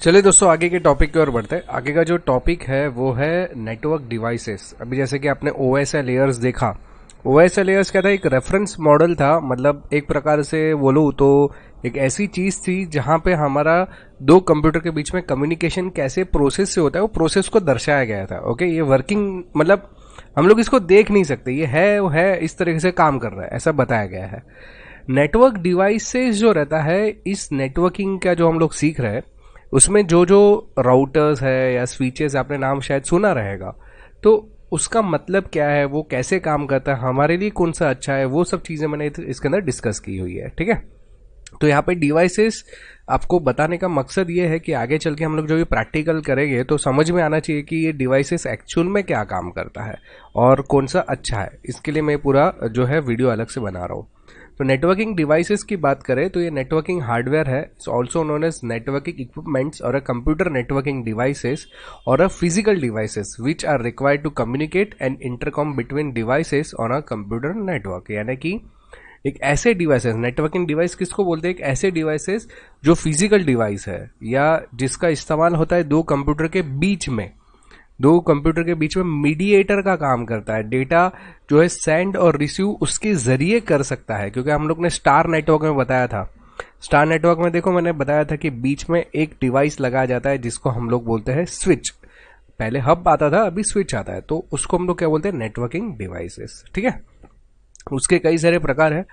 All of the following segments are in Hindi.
चलिए दोस्तों, आगे के टॉपिक की ओर बढ़ते हैं। आगे का जो टॉपिक है वो है नेटवर्क डिवाइसेस। अभी जैसे कि आपने ओएसएल लेयर्स देखा। ओएसएल लेयर्स क्या था? एक रेफरेंस मॉडल था, मतलब एक प्रकार से बोलूं तो एक ऐसी चीज थी जहां पे हमारा दो कंप्यूटर के बीच में कम्युनिकेशन कैसे प्रोसेस से होता है वो प्रोसेस को दर्शाया गया था। ओके, ये वर्किंग मतलब हम लोग इसको देख नहीं सकते, ये है वो है, इस तरीके से काम कर रहा है, ऐसा बताया गया है। नेटवर्क डिवाइसेस जो रहता है, इस नेटवर्किंग का जो हम लोग सीख रहे हैं उसमें जो जो राउटर्स है या स्विचेस, आपने नाम शायद सुना रहेगा, तो उसका मतलब क्या है, वो कैसे काम करता है, हमारे लिए कौन सा अच्छा है, वो सब चीजें मैंने इसके अंदर डिस्कस की हुई है। ठीक है, तो यहाँ पे डिवाइसेस आपको बताने का मकसद ये है कि आगे चल के हम लोग जो भी प्रैक्टिकल करेंगे तो समझ में आना चाहिए कि ये डिवाइसेस एक्चुअल में क्या काम करता है और कौन सा अच्छा है। इसके लिए मैं पूरा जो है वीडियो अलग से बना रहा हूँ। तो नेटवर्किंग डिवाइसेस की बात करें तो ये नेटवर्किंग हार्डवेयर है, it's also known as networking equipments और अ कंप्यूटर नेटवर्किंग डिवाइसेस और uh physical devices which are required to communicate and intercom between devices on a computer network. यानी कि एक ऐसे डिवाइसेस, नेटवर्किंग डिवाइस किसको बोलते हैं? एक ऐसे डिवाइसेस जो फिजिकल डिवाइस है या जिसका इस्तेमाल होता है दो कंप्यूटर के बीच में, दो कंप्यूटर के बीच में मीडिएटर का काम करता है। डेटा जो है सेंड और रिसीव उसके जरिए कर सकता है, क्योंकि हम लोग ने स्टार नेटवर्क में बताया था। स्टार नेटवर्क में देखो मैंने बताया था कि बीच में एक डिवाइस लगाया जाता है जिसको हम लोग बोलते हैं स्विच। पहले हब आता था, अभी स्विच आता है, तो उसको हम लोग क्या बोलते हैं? Networking devices. ठीक है, उसके कई सारे प्रकार है।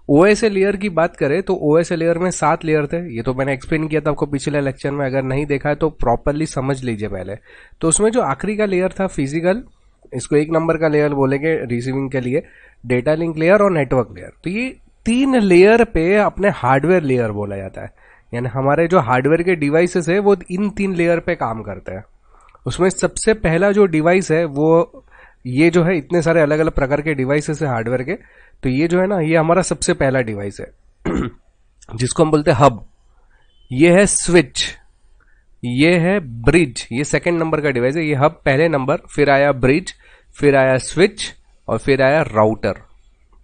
ओएसए लेयर की बात करें तो ओएसए लेयर में 7 लेयर थे, ये तो मैंने एक्सप्लेन किया था आपको पिछले लेक्चर में, अगर नहीं देखा है तो प्रॉपरली समझ लीजिए पहले। तो उसमें जो आखिरी का लेयर था फिजिकल, इसको 1 नंबर का लेयर बोलेंगे रिसीविंग के लिए, डेटा लिंक लेयर और नेटवर्क लेयर। तो ये 3 लेयर पे अपने हार्डवेयर लेयर बोला जाता है, यानी हमारे जो हार्डवेयर के डिवाइसेस है वो इन 3 लेयर पे काम करते हैं। उसमें सबसे पहला जो डिवाइस है वो ये जो है, इतने सारे अलग अलग प्रकार के डिवाइसेस है हार्डवेयर के, तो ये जो है ना, ये हमारा सबसे पहला डिवाइस है जिसको हम बोलते हैं हब। ये है स्विच, ये है ब्रिज, ये सेकंड नंबर का डिवाइस है। ये हब पहले नंबर, फिर आया ब्रिज, फिर आया स्विच और फिर आया राउटर।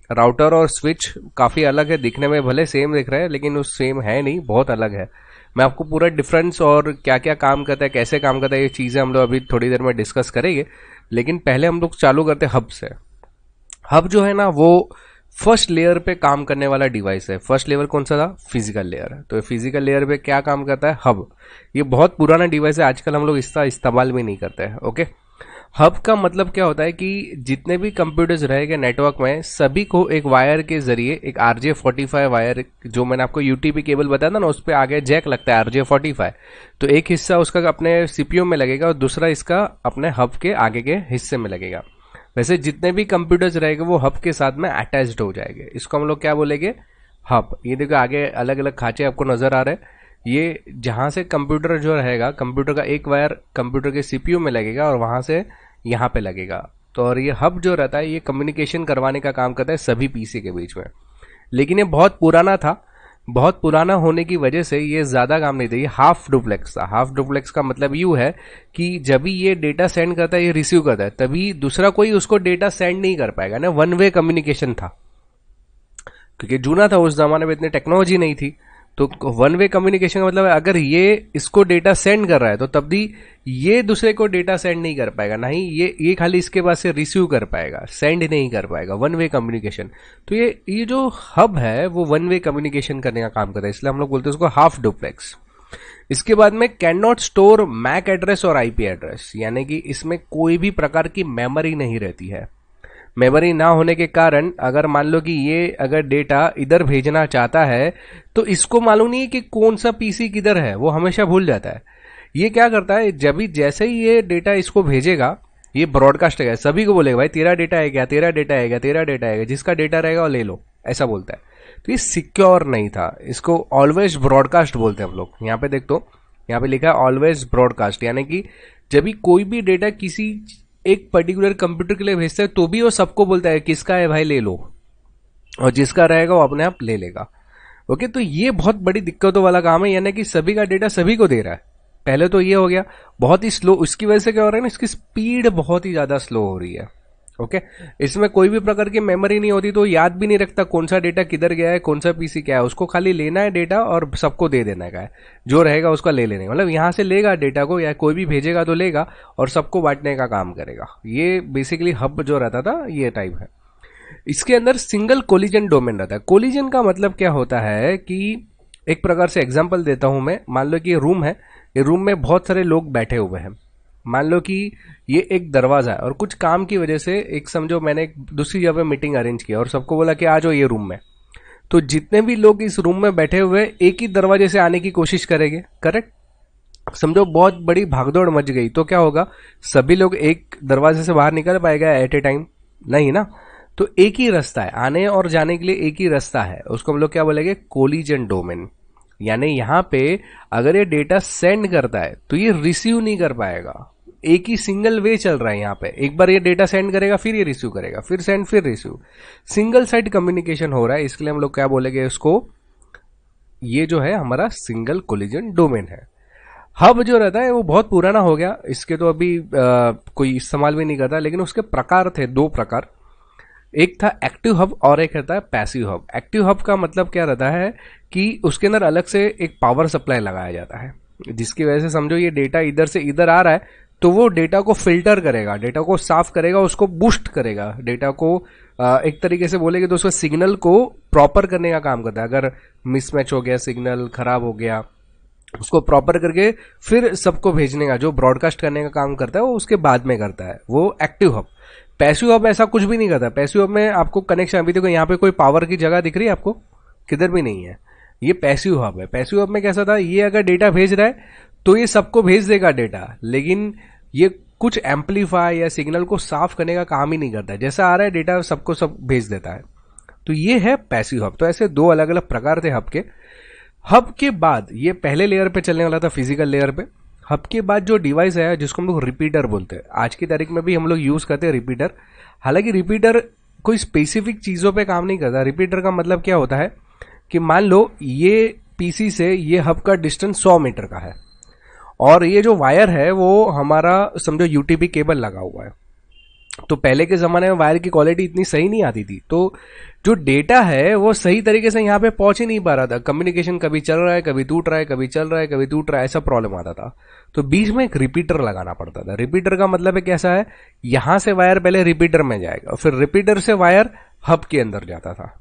राउटर और स्विच काफी अलग है दिखने में, भले सेम दिख रहा है लेकिन उस सेम है नहीं, बहुत अलग है। मैं आपको पूरा डिफरेंस और क्या क्या काम करता है, कैसे काम करता है, ये चीजें हम लोग अभी थोड़ी देर में डिस्कस करेंगे। लेकिन पहले हम लोग चालू करते हैं हब से। हब जो है ना वो फर्स्ट लेयर पे काम करने वाला डिवाइस है। फर्स्ट लेयर कौन सा था? Physical layer. तो फिजिकल लेयर पे क्या काम करता है? हब। ये बहुत पुराना डिवाइस है, आजकल हम लोग इसका इस्तेमाल भी नहीं करते हैं। ओके, हब का मतलब क्या होता है कि जितने भी कंप्यूटर्स रहेंगे नेटवर्क में, सभी को एक वायर के जरिए, एक RJ45 वायर, जो मैंने आपको यूटीपी केबल बताया था ना, उस पर आगे जैक लगता है RJ45, तो एक हिस्सा उसका अपने सीपीयू में लगेगा और दूसरा इसका अपने हब के आगे के हिस्से में लगेगा। वैसे जितने भी कंप्यूटर्स रहेंगे वो हब के साथ में अटैच्ड हो जाएंगे, इसको हम लोग क्या बोलेंगे? हब। ये देखो आगे अलग अलग खांचे आपको नजर आ रहे हैं, ये जहां से कंप्यूटर जो रहेगा, कंप्यूटर का एक वायर कंप्यूटर के सीपीयू में लगेगा और वहां से यहाँ पे लगेगा। तो और ये हब जो रहता है ये कम्युनिकेशन करवाने का काम करता है सभी पीसी के बीच में। लेकिन ये बहुत पुराना था, बहुत पुराना होने की वजह से ये ज्यादा काम नहीं था, ये हाफ डुप्लेक्स था। हाफ डुप्लेक्स का मतलब यूं है कि जब भी ये डेटा सेंड करता है, ये रिसीव करता है, तभी दूसरा कोई उसको डेटा सेंड नहीं कर पाएगा ना। वन वे कम्युनिकेशन था, क्योंकि जूना था, उस जमाने में इतनी टेक्नोलॉजी नहीं थी। तो वन वे कम्युनिकेशन का मतलब है अगर ये इसको डेटा सेंड कर रहा है तो तब भी ये दूसरे को डेटा सेंड नहीं कर पाएगा, नहीं ये खाली इसके पास से रिसीव कर पाएगा, सेंड नहीं कर पाएगा। One way communication. तो ये जो हब है वो वन वे कम्युनिकेशन करने का काम करता है, इसलिए हम लोग बोलते हैं उसको हाफ डुप्लेक्स। इसके बाद में can not store MAC address और आईपी एड्रेस, यानी कि इसमें कोई भी प्रकार की मेमोरी नहीं रहती है। मेमोरी ना होने के कारण अगर मान लो कि ये अगर डेटा इधर भेजना चाहता है तो इसको मालूम नहीं है कि कौन सा पीसी किधर है, वो हमेशा भूल जाता है। ये क्या करता है, जब भी जैसे ही ये डेटा इसको भेजेगा, ये ब्रॉडकास्ट है, सभी को बोलेगा भाई तेरा डेटा है क्या, तेरा डेटा है क्या, तेरा डेटा है क्या, जिसका डेटा रहेगा वो ले लो, ऐसा बोलता है। तो ये सिक्योर नहीं था, इसको ऑलवेज ब्रॉडकास्ट बोलते हैं हम लोग। यहाँ पे देख, तो यहाँ पे लिखा है ऑलवेज ब्रॉडकास्ट, यानी कि जब भी कोई भी डेटा किसी एक पर्टिकुलर कंप्यूटर के लिए भेजता है तो भी वो सबको बोलता है किसका है भाई ले लो, और जिसका रहेगा वो अपने आप ले लेगा। ओके, तो ये बहुत बड़ी दिक्कतों वाला काम है, यानी कि सभी का डेटा सभी को दे रहा है। पहले तो ये हो गया बहुत ही स्लो, उसकी वजह से क्या हो रहा है ना, इसकी स्पीड बहुत ही ज्यादा स्लो हो रही है। ओके। इसमें कोई भी प्रकार की मेमोरी नहीं होती, तो याद भी नहीं रखता कौन सा डेटा किधर गया है, कौन सा पीसी क्या है। उसको खाली लेना है डेटा और सबको दे देना का है, जो रहेगा उसका ले लेने का। मतलब यहां से लेगा डेटा को, या कोई भी भेजेगा तो लेगा और सबको बांटने का काम करेगा। ये बेसिकली हब जो रहता था ये टाइप है। इसके अंदर सिंगल कोलिजन डोमेन रहता है। कोलिजन का मतलब क्या होता है कि एक प्रकार से एग्जांपल देता हूं मैं। मान लो कि ये रूम है, ये रूम में बहुत सारे लोग बैठे हुए हैं। मान लो कि ये एक दरवाजा है और कुछ काम की वजह से एक समझो मैंने एक दूसरी जगह पे मीटिंग अरेंज किया और सबको बोला कि आ जाओ ये रूम में। तो जितने भी लोग इस रूम में बैठे हुए एक ही दरवाजे से आने की कोशिश करेंगे, करेक्ट। समझो बहुत बड़ी भागदौड़ मच गई तो क्या होगा, सभी लोग एक दरवाजे से बाहर निकल पाएगा एट ए टाइम? नहीं ना। तो एक ही रास्ता है आने और जाने के लिए, एक ही रास्ता है, उसको हम लोग क्या बोलेंगे, कोलिजन डोमेन। यानी यहां पे अगर ये डेटा सेंड करता है तो ये रिसीव नहीं कर पाएगा। एक ही सिंगल वे चल रहा है यहाँ पे। एक बार ये डेटा सेंड करेगा, फिर ये रिसीव करेगा, फिर सेंड, फिर रिसीव। सिंगल साइड कम्युनिकेशन हो रहा है, इसके लिए हम लोग क्या बोलेंगे उसको, ये जो है हमारा सिंगल कोलिजन डोमेन है। हब जो रहता है वो बहुत पुराना हो गया, इसके तो अभी कोई इस्तेमाल भी नहीं करता। लेकिन उसके प्रकार थे, दो प्रकार। एक था एक्टिव हब और एक रहता है पैसिव हब। एक्टिव हब का मतलब क्या रहता है कि उसके अंदर अलग से एक पावर सप्लाई लगाया जाता है, जिसकी वजह से समझो ये डेटा इधर से इधर आ रहा है तो वो डेटा को फिल्टर करेगा, डेटा को साफ करेगा, उसको बूस्ट करेगा, डेटा को एक तरीके से बोलेगे तो उसका सिग्नल को प्रॉपर करने का काम करता है। अगर मिसमैच हो गया, सिग्नल खराब हो गया, उसको प्रॉपर करके फिर सबको भेजने का, जो ब्रॉडकास्ट करने का काम करता है वो उसके बाद में करता है, वो एक्टिव हब। पैसिव हब ऐसा कुछ भी नहीं करता। पैसिव हब में आपको कनेक्शन, अभी देखो यहाँ पे कोई पावर की जगह दिख रही है आपको, किधर भी नहीं है। ये पैसिव हब है। पैसिव हब में कैसा था, ये अगर डेटा भेज रहा है तो ये सबको भेज देगा डेटा, लेकिन ये कुछ एम्पलीफाई या सिग्नल को साफ करने का काम ही नहीं करता। जैसा आ रहा है डेटा सबको सब भेज देता है। तो ये है पैसिव हब। तो ऐसे दो अलग अलग प्रकार थे हब के। हब के बाद ये पहले लेयर पे चलने वाला था, फिजिकल लेयर पे। हब के बाद जो डिवाइस है जिसको हम लोग रिपीटर बोलते हैं, आज की तारीख में भी हम लोग यूज करते हैं रिपीटर। हालांकि रिपीटर कोई स्पेसिफिक चीजों पे काम नहीं करता। रिपीटर का मतलब क्या होता है कि मान लो ये पीसी से ये हब का डिस्टेंस 100 मीटर का है और ये जो वायर है वो हमारा समझो यूटीपी केबल लगा हुआ है। तो पहले के जमाने में वायर की क्वालिटी इतनी सही नहीं आती थी, तो जो डेटा है वो सही तरीके से यहाँ पे पहुंच ही नहीं पा रहा था। कम्युनिकेशन कभी चल रहा है, कभी टूट रहा है, कभी चल रहा है, कभी टूट रहा है, ऐसा प्रॉब्लम आता था। तो बीच में एक रिपीटर लगाना पड़ता था। रिपीटर का मतलब है कैसा है, यहां से वायर पहले रिपीटर में जाएगा, फिर रिपीटर से वायर हब के अंदर जाता था।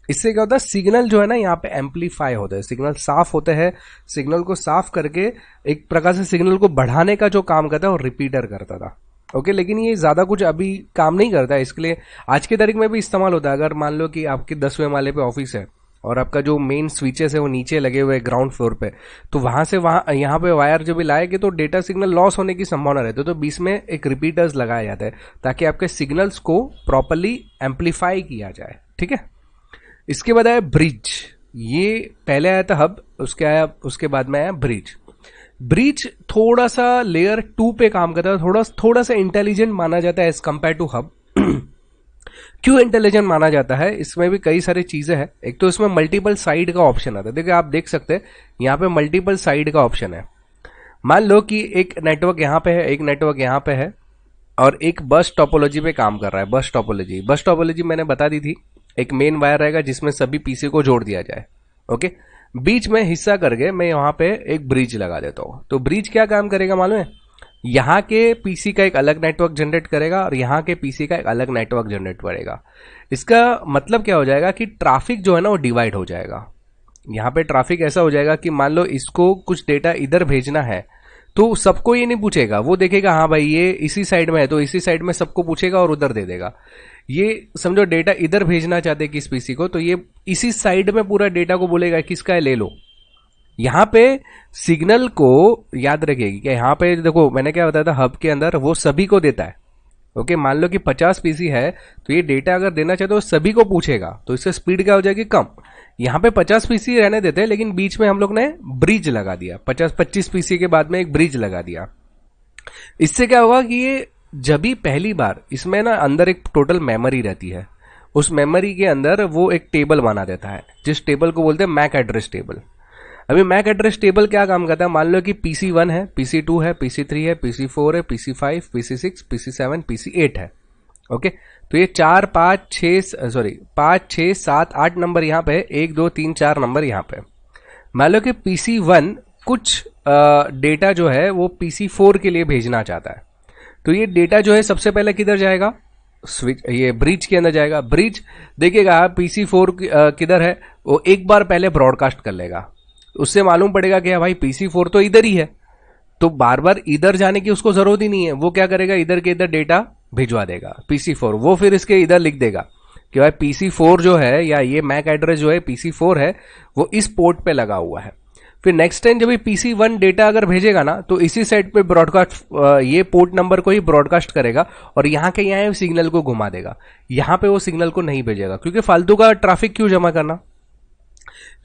इससे क्या होता है, सिग्नल जो है ना यहाँ पे एम्पलीफाई होता है, सिग्नल साफ होते हैं। सिग्नल को साफ करके एक प्रकार से सिग्नल को बढ़ाने का जो काम करता है वो रिपीटर करता था। ओके, लेकिन ये ज्यादा कुछ अभी काम नहीं करता है। इसके लिए आज की तारीख में भी इस्तेमाल होता है। अगर मान लो कि आपके 10वें माले पे ऑफिस है और आपका जो मेन स्विचेस है वो नीचे लगे हुए ग्राउंड फ्लोर पे, तो वहां से वहां यहाँ पे वायर जब भी लाएंगे तो डेटा सिग्नल लॉस होने की संभावना रहती है। तो बीच में एक रिपीटर्स लगाया जाता है ताकि आपके सिग्नल्स को प्रॉपरली एम्पलीफाई किया जाए। ठीक है, इसके बाद आया ब्रिज। ये पहले आया था हब, उसके बाद में आया ब्रिज। ब्रिज थोड़ा सा लेयर 2 पे काम करता है, थोड़ा सा इंटेलिजेंट माना जाता है एज कंपेयर टू हब। क्यों इंटेलिजेंट माना जाता है, इसमें भी कई सारी चीजें हैं। एक तो इसमें मल्टीपल साइड का ऑप्शन आता है। देखिए आप देख सकते हैं यहाँ पे मल्टीपल साइड का ऑप्शन है। मान लो कि एक नेटवर्क यहाँ पे है, एक नेटवर्क यहाँ पे है और एक बस टोपोलॉजी पे काम कर रहा है। बस टोपोलॉजी मैंने बता दी थी। एक मेन वायर रहेगा जिसमें सभी पीसी को जोड़ दिया जाए। ओके, बीच में हिस्सा करके मैं यहाँ पे एक ब्रिज लगा देता हूँ। तो ब्रिज क्या काम करेगा मालूम है, यहाँ के पीसी का एक अलग नेटवर्क जनरेट करेगा और यहाँ के पीसी का एक अलग नेटवर्क जनरेट करेगा। इसका मतलब क्या हो जाएगा कि ट्रैफिक जो है ना वो डिवाइड हो जाएगा। यहाँ पे ट्रैफिक ऐसा हो जाएगा कि मान लो इसको कुछ डेटा इधर भेजना है तो सबको ये नहीं पूछेगा, वो देखेगा हाँ भाई ये इसी साइड में है तो इसी साइड में सबको पूछेगा और उधर दे देगा। ये समझो डेटा इधर भेजना चाहते किस पीसी को, तो ये इसी साइड में पूरा डेटा को बोलेगा किसका है ले लो। यहाँ पे सिग्नल को याद रखिएगा कि यहाँ पे देखो मैंने क्या बताया था, हब के अंदर वो सभी को देता है। ओके, मान लो कि 50 पीसी है तो ये डेटा अगर देना चाहते तो सभी को पूछेगा, तो इससे स्पीड क्या हो जाएगी कम। यहाँ पे 50 पीसी रहने देते हैं लेकिन बीच में हम लोग ने ब्रिज लगा दिया, 25 पीसी के बाद में एक ब्रिज लगा दिया। इससे क्या होगा कि ये जब भी पहली बार इसमें ना अंदर एक टोटल मेमोरी रहती है, उस मेमोरी के अंदर वो एक टेबल बना देता है जिस टेबल को बोलते हैं मैक एड्रेस टेबल। अभी मैक एड्रेस टेबल क्या काम करता है, मान लो कि PC1 है, PC2 है, PC3 है, PC4 है, PC5, PC6, PC7, PC8 है। ओके, तो ये 4 5 6 सॉरी 5 6 7 8 नंबर यहाँ पे, 1 2 3 4 नंबर यहाँ पे। मान लो कि PC1 कुछ डेटा जो है वो PC4 के लिए भेजना चाहता है, तो ये डेटा जो है सबसे पहले किधर जाएगा, स्विच ये ब्रिज के अंदर जाएगा। ब्रिज देखिएगा PC4 किधर है, वो एक बार पहले ब्रॉडकास्ट कर लेगा, उससे मालूम पड़ेगा कि भाई PC4 तो इधर ही है, तो बार बार इधर जाने की उसको जरूरत ही नहीं है। वो क्या करेगा, इधर के इधर डेटा भिजवा देगा PC4। वो फिर इसके इधर लिख देगा कि भाई PC4 जो है, या ये मैक एड्रेस जो है PC4 है, वो इस पोर्ट पे लगा हुआ है। फिर नेक्स्ट टाइम जब ये PC1 डेटा अगर भेजेगा ना, तो इसी साइड पे ब्रॉडकास्ट, ये पोर्ट नंबर को ही ब्रॉडकास्ट करेगा और यहाँ के यहाँ सिग्नल को घुमा देगा। यहाँ पे वो सिग्नल को नहीं भेजेगा, क्योंकि फालतू का ट्रैफिक क्यों जमा करना।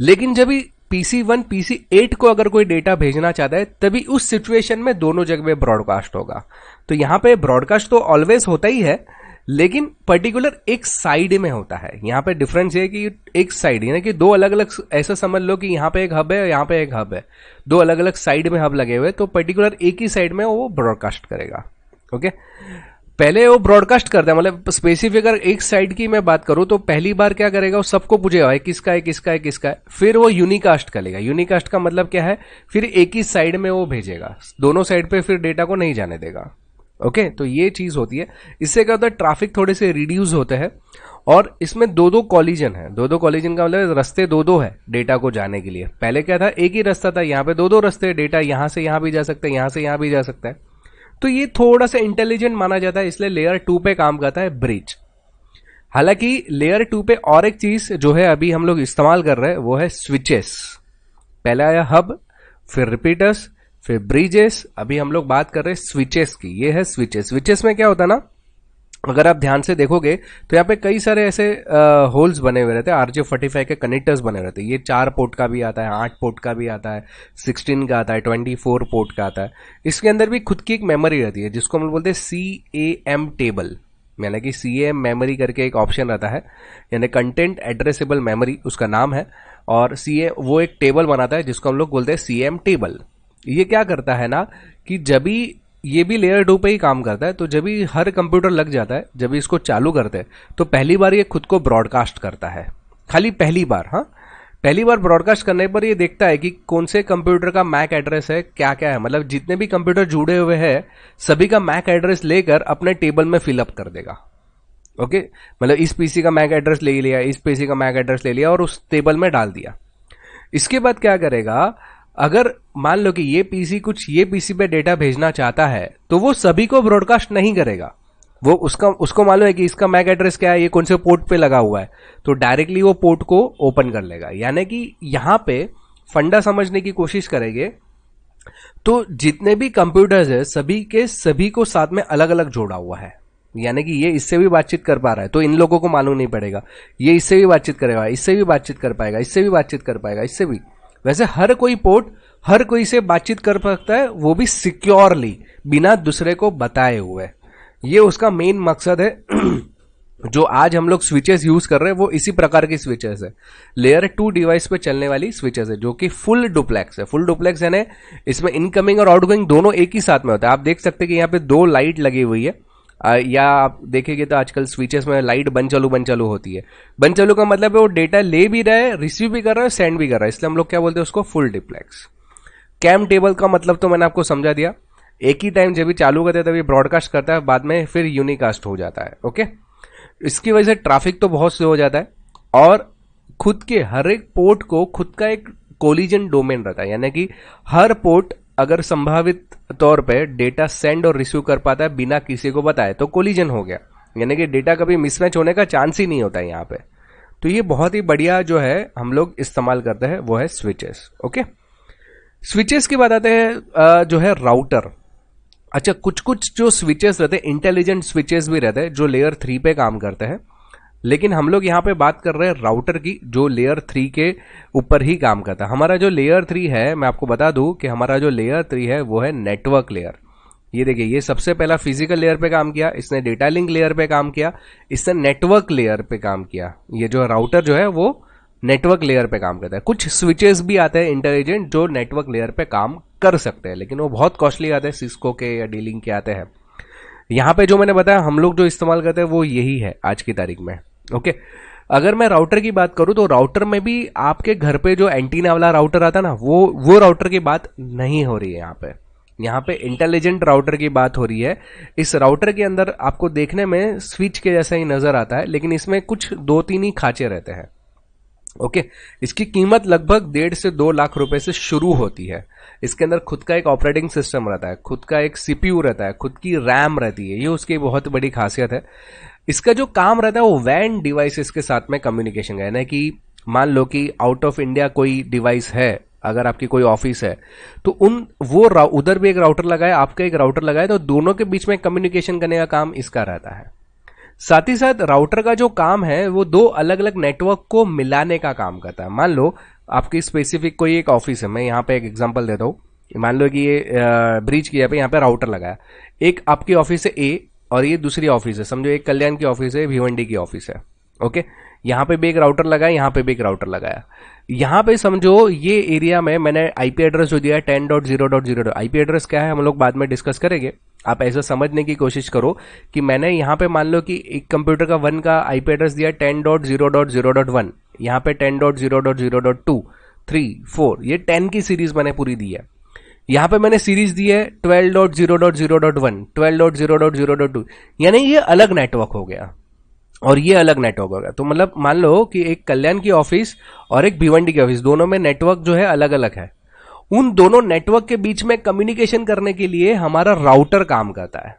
लेकिन जब भी PC1 PC8 को अगर कोई डेटा भेजना चाहता है, तभी उस सिचुएशन में दोनों जगह ब्रॉडकास्ट होगा। तो यहां पे ब्रॉडकास्ट तो ऑलवेज होता ही है, लेकिन पर्टिकुलर एक साइड में होता है। यहां पे डिफरेंस है कि एक साइड, यानी कि दो अलग अलग, ऐसा समझ लो कि यहां पे एक हब है, यहां पे एक हब है, दो अलग अलग साइड में हब लगे हुए, तो पर्टिकुलर एक ही साइड में वो ब्रॉडकास्ट करेगा। ओके, पहले वो ब्रॉडकास्ट करता है, मतलब स्पेसिफिक अगर एक साइड की मैं बात करूं, तो पहली बार क्या करेगा, वो सबको पूछेगा किसका है किसका है किसका है, फिर वो यूनिकास्ट करेगा। यूनिकास्ट का मतलब क्या है, फिर एक ही साइड में वो भेजेगा, दोनों साइड पे फिर डेटा को नहीं जाने देगा। ओके, तो ये चीज होती है। इससे क्या होता है, ट्रैफिक थोड़े से रिड्यूस होते हैं। और इसमें दो दो कॉलिजन है, दो दो कॉलिजन का मतलब रास्ते दो दो है डेटा को जाने के लिए। पहले क्या था, एक ही रास्ता था, यहाँ पे दो दो रास्ते, डेटा यहां से यहां भी जा सकता है, यहां से यहां भी जा सकता है। तो ये थोड़ा सा इंटेलिजेंट माना जाता है, इसलिए लेयर 2 पे काम करता है ब्रिज। हालांकि लेयर 2 पे और एक चीज जो है अभी हम लोग इस्तेमाल कर रहे हैं, वो है स्विचेस। पहले आया हब, फिर रिपीटर्स, फिर ब्रिजेस, अभी हम लोग बात कर रहे हैं स्विचेस की। ये है स्विचेस। स्विचेस में क्या होता है ना, अगर आप ध्यान से देखोगे तो यहाँ पे कई सारे ऐसे होल्स बने हुए रहते हैं, RJ45 के कनेक्टर्स बने रहते हैं। ये 4 पोर्ट का भी आता है, 8 पोर्ट का भी आता है, 16 का आता है, 24 पोर्ट का आता है। इसके अंदर भी खुद की एक मेमोरी रहती है, जिसको हम बोलते हैं CAM टेबल, यानी कि CAM मेमोरी करके एक ऑप्शन रहता है, यानी कंटेंट एड्रेसेबल मेमोरी उसका नाम है। और CA वो एक टेबल बनाता है जिसको हम लोग बोलते हैं CAM टेबल। ये क्या करता है ना, कि जब भी ये भी लेयर 2 पे ही काम करता है, तो जब भी हर कंप्यूटर लग जाता है, जब भी इसको चालू करते हैं, तो पहली बार ये खुद को ब्रॉडकास्ट करता है, खाली पहली बार। हाँ, पहली बार ब्रॉडकास्ट करने पर ये देखता है कि कौन से कंप्यूटर का मैक एड्रेस है, क्या क्या है, मतलब जितने भी कंप्यूटर जुड़े हुए हैं सभी का मैक एड्रेस लेकर अपने टेबल में फिलअप कर देगा। ओके, मतलब इस पीसी का मैक एड्रेस ले लिया, इस पीसी का मैक एड्रेस ले लिया और उस टेबल में डाल दिया। इसके बाद क्या करेगा, अगर मान लो कि ये पीसी कुछ ये पीसी पे डेटा भेजना चाहता है, तो वो सभी को ब्रॉडकास्ट नहीं करेगा। वो उसको मालूम है कि इसका मैक एड्रेस क्या है, ये कौन से पोर्ट पे लगा हुआ है, तो डायरेक्टली वो पोर्ट को ओपन कर लेगा। यानी कि यहां पे फंडा समझने की कोशिश करेंगे तो जितने भी कंप्यूटर्स है सभी के सभी को साथ में अलग अलग जोड़ा हुआ है। यानी कि ये इससे भी बातचीत कर पा रहा है, तो इन लोगों को मालूम नहीं पड़ेगा, ये इससे भी बातचीत करेगा, इससे भी बातचीत कर पाएगा, इससे भी बातचीत कर पाएगा, इससे भी। वैसे हर कोई पोर्ट हर कोई से बातचीत कर सकता है, वो भी सिक्योरली, बिना दूसरे को बताए हुए। ये उसका मेन मकसद है। जो आज हम लोग स्विचेस यूज कर रहे हैं वो इसी प्रकार की स्विचेस है, लेयर 2 डिवाइस पे चलने वाली स्विचेस है, जो कि फुल डुप्लेक्स है। फुल डुप्लेक्स यानी इसमें इनकमिंग और आउटगोइंग दोनों एक ही साथ में होता है। आप देख सकते हैं कि यहाँ पे 2 लाइट लगी हुई है, या आप देखेंगे तो आजकल स्विचेस में लाइट बंद चालू होती है। बंद चालू का मतलब है वो डेटा ले भी रहा है, रिसीव भी कर रहा है, सेंड भी कर रहा है, इसलिए हम लोग क्या बोलते हैं उसको, फुल डुप्लेक्स। कैम टेबल का मतलब तो मैंने आपको समझा दिया, एक ही टाइम जब भी चालू करते हैं तभी ब्रॉडकास्ट करता है, बाद में फिर यूनिकास्ट हो जाता है। ओके, इसकी वजह से ट्रैफिक तो बहुत स्लो हो जाता है, और खुद के हर एक पोर्ट को खुद का एक कोलिजन डोमेन रहता है। यानी कि हर पोर्ट अगर संभावित तौर पे डेटा सेंड और रिसीव कर पाता है बिना किसी को बताए, तो कोलिजन हो गया, यानी कि डेटा कभी मिसमैच होने का चांस ही नहीं होता है यहाँ पे। तो ये बहुत ही बढ़िया जो है हम लोग इस्तेमाल करते हैं, वो है स्विचेस। ओके, स्विचेस की बात आते हैं जो है राउटर। अच्छा, कुछ कुछ जो स्विचेस रहते हैं, इंटेलिजेंट स्विचेस भी रहते हैं जो लेयर 3 पे काम करते हैं, लेकिन हम लोग यहाँ पे बात कर रहे हैं राउटर की, जो लेयर 3 के ऊपर ही काम करता है। हमारा जो लेयर 3 है, मैं आपको बता दूं कि हमारा जो लेयर 3 है वो है नेटवर्क लेयर। ये देखिए, ये सबसे पहला फिजिकल लेयर पे काम किया, इसने डेटा लिंक लेयर पे काम किया, इसने नेटवर्क लेयर पे काम किया। ये जो राउटर जो है वो नेटवर्क लेयर पे काम करता है। कुछ स्विचेस भी आते हैं इंटेलिजेंट जो नेटवर्क लेयर पे काम कर सकते हैं, लेकिन वो बहुत कॉस्टली आते हैं, सिस्को के या डीलिंग के आते हैं। यहाँ पे जो मैंने बताया हम लोग जो इस्तेमाल करते हैं वो यही है आज की तारीख में। ओके, अगर मैं राउटर की बात करूं तो राउटर में भी आपके घर पे जो एंटीना वाला राउटर आता ना, वो राउटर की बात नहीं हो रही है यहाँ पे। यहाँ पे इंटेलिजेंट राउटर की बात हो रही है। इस राउटर के अंदर आपको देखने में स्विच के जैसा ही नजर आता है, लेकिन इसमें कुछ 2-3 ही खांचे रहते हैं। ओके, इसकी कीमत लगभग 1.5 से 2 लाख रुपए से शुरू होती है। इसके अंदर खुद का एक ऑपरेटिंग सिस्टम रहता है, खुद का एक सीपीयू रहता है, खुद की रैम रहती है। ये उसकी बहुत बड़ी खासियत है। इसका जो काम रहता है वो वैन डिवाइसेस के साथ में कम्युनिकेशन का है ना, कि मान लो कि आउट ऑफ इंडिया कोई डिवाइस है, अगर आपकी कोई ऑफिस है तो उधर भी एक राउटर लगा है, आपका एक राउटर लगा है, तो दोनों के बीच में कम्युनिकेशन करने का काम इसका रहता है। साथ ही साथ राउटर का जो काम है वो 2 अलग अलग नेटवर्क को मिलाने का काम करता है। मान लो आपकी स्पेसिफिक कोई एक ऑफिस है, मैं यहाँ पे एक एग्जांपल देता हूँ। मान लो कि ये ब्रिज किया पे यहाँ पे राउटर लगाया, एक आपकी ऑफिस है ए और ये दूसरी ऑफिस है, समझो एक कल्याण की ऑफिस है, भिवंडी की ऑफिस है। ओके, यहाँ पे भी एक राउटर लगाया, यहाँ पे भी एक राउटर लगाया। यहाँ पे समझो ये एरिया में मैंने आईपी एड्रेस जो दिया है 10.0.0, आईपी एड्रेस क्या है हम लोग बाद में डिस्कस करेंगे। आप ऐसा समझने की कोशिश करो कि मैंने यहाँ पे मान लो कि एक कंप्यूटर का 1 का आईपी एड्रेस दिया 10.0.0.1, यहाँ पे 10.0.0.2, 3, 4, ये 10 की सीरीज मैंने पूरी दी है। यहाँ पे मैंने सीरीज दी है 12.0.0.1, 12.0.0.2, यानी ये अलग नेटवर्क हो गया और ये अलग नेटवर्क हो गया। तो मतलब मान लो कि एक कल्याण की ऑफिस और एक भिवंडी की ऑफिस, दोनों में नेटवर्क जो है अलग अलग है। उन दोनों नेटवर्क के बीच में कम्युनिकेशन करने के लिए हमारा राउटर काम करता है।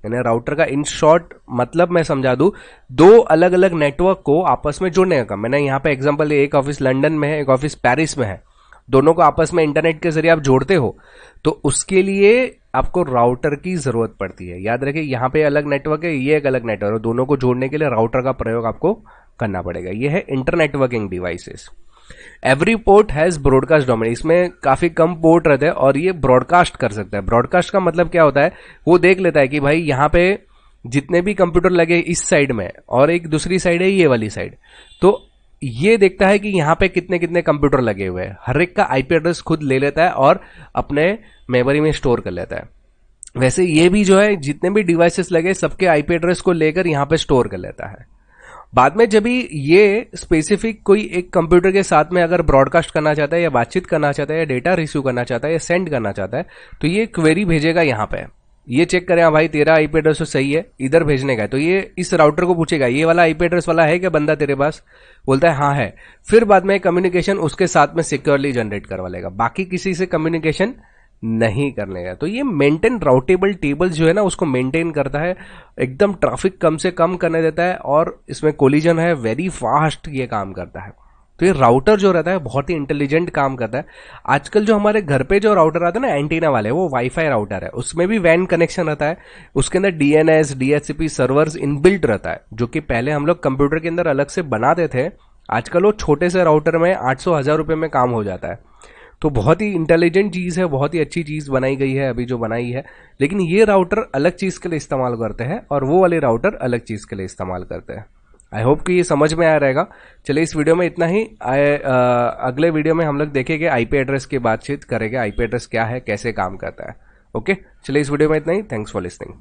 यानी राउटर का इन शॉर्ट मतलब मैं समझा दूं, 2 अलग अलग नेटवर्क को आपस में जोड़ने का काम। मैंने यहाँ पे एग्जांपल, एक ऑफिस लंदन में है, एक ऑफिस पेरिस में है, दोनों को आपस में इंटरनेट के जरिए आप जोड़ते हो तो उसके लिए आपको राउटर की जरूरत पड़ती है। याद रखिए, यहाँ पे अलग नेटवर्क है, ये एक अलग नेटवर्क है, दोनों को जोड़ने के लिए राउटर का प्रयोग आपको करना पड़ेगा। ये है internetworking devices. Every port has broadcast domain, इसमें काफी कम पोर्ट रहते हैं और ये ब्रॉडकास्ट कर सकता है। ब्रॉडकास्ट का मतलब क्या होता है, वो देख लेता है कि भाई यहाँ पे जितने भी कंप्यूटर लगे इस साइड में और एक दूसरी साइड है ये वाली साइड, तो ये देखता है कि यहाँ पे कितने कितने कंप्यूटर लगे हुए हैं। हर एक का आईपी एड्रेस खुद ले लेता है और अपने मेमोरी में स्टोर कर लेता है। वैसे ये भी जो है जितने भी डिवाइसेस लगे सबके आईपी एड्रेस को लेकर यहाँ पे स्टोर कर लेता है। बाद में जब भी ये स्पेसिफिक कोई एक कंप्यूटर के साथ में अगर ब्रॉडकास्ट करना चाहता है या बातचीत करना चाहता है या डेटा रिसीव करना चाहता है या सेंड करना चाहता है, तो ये क्वेरी भेजेगा यहाँ पे, ये चेक करें हाँ भाई तेरा आईपी एड्रेस तो सही है, इधर भेजने का है। तो ये इस राउटर को पूछेगा ये वाला आईपी एड्रेस वाला है क्या बंदा तेरे पास, बोलता है हाँ है। फिर बाद में कम्युनिकेशन उसके साथ में सिक्योरली जनरेट करवा लेगा, बाकी किसी से कम्युनिकेशन नहीं करने का। तो ये मेंटेन राउटेबल टेबल जो है ना उसको मेंटेन करता है, एकदम ट्रैफिक कम से कम करने देता है और इसमें कोलिजन है वेरी फास्ट ये काम करता है। तो ये राउटर जो रहता है बहुत ही इंटेलिजेंट काम करता है। आजकल जो हमारे घर पे जो राउटर आते हैं ना एंटीना वाले, वो वाईफाई राउटर है, उसमें भी वैन कनेक्शन रहता है, उसके अंदर डीएनएस डीएचसीपी सर्वर्स इनबिल्ट रहता है, जो कि पहले हम लोग कंप्यूटर के अंदर अलग से बनाते थे। आजकल वो छोटे से राउटर में 800-1000 रुपए में काम हो जाता है। तो बहुत ही इंटेलिजेंट चीज है, बहुत ही अच्छी चीज बनाई गई है अभी जो बनाई है। लेकिन ये राउटर अलग चीज के लिए इस्तेमाल करते हैं और वो वाले राउटर अलग चीज के लिए इस्तेमाल करते हैं। आई होप कि ये समझ में आया रहेगा। चलिए इस वीडियो में इतना ही। अगले वीडियो में हम लोग देखेंगे आईपी एड्रेस की बातचीत करेंगे, आईपी एड्रेस क्या है, कैसे काम करता है। ओके, चलिए इस वीडियो में इतना ही। Thanks for listening.